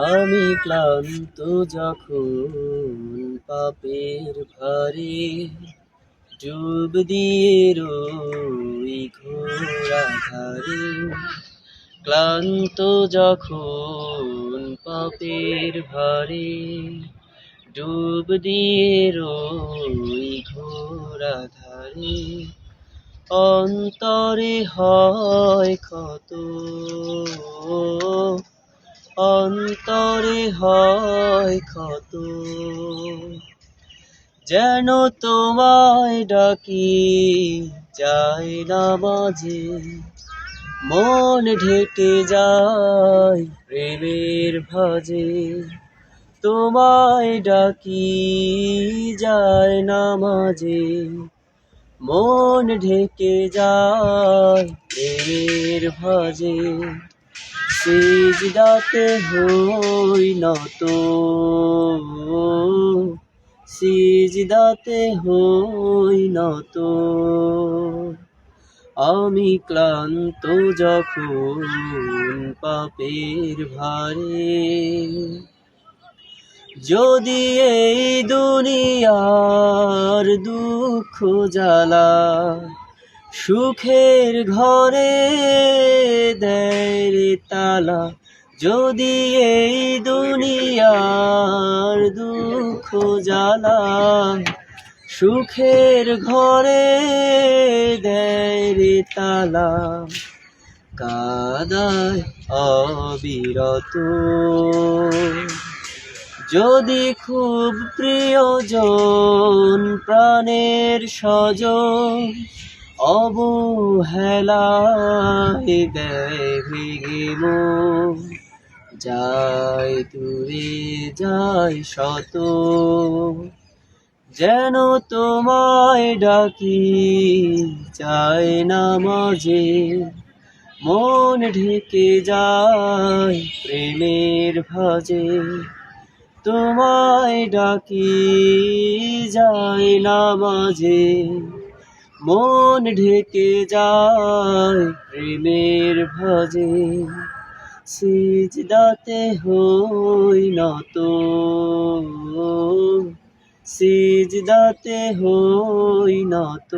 আমি ক্লান্ত যখন পাপের ভারে ডুব দিয়ে রই ঘোর আঁধারে। ক্লান্ত যখন পাপের ভারে ডুব দিয়ে রই ঘোর আঁধারে। অন্তরে হয় ক্ষত, অন্তরে হয় ক্ষত, যেন তোমায় ডাকি যায় না মাঝে। মন ঢেকে যায় প্রেমের ভাজে, তোমায় ডাকি যায় না মাঝে। মন ঢেকে যায় প্রেমের ভাজে। সিজদাতে হই নত, সিজদাতে হই নত। আমি ক্লান্ত যখন পাপের ভারে। যদি এই দুনিয়ার দুঃখ জ্বালা সুখের ঘরে দেয় রে তালা, যদি এই দুনিয়ার দুঃখ জ্বালা সুখের ঘরে দেয় রে তালা, কাঁদায় অবিরত। যদি খুব প্রিয়জন প্রাণের স্বজন অবহেলায় দেয় ভেঙে মন, যায় দূরে যায় শত, যেন তোমায় ডাকি যায় না মাঝে। মন ঢেকে যায় প্রেমের ভাজে, তোমায় ডাকি যায় না মাঝে। মন ঢেকে যায় প্রেমের ভাজে। সিজদাতে হই নত, সিজদাতে হই নত।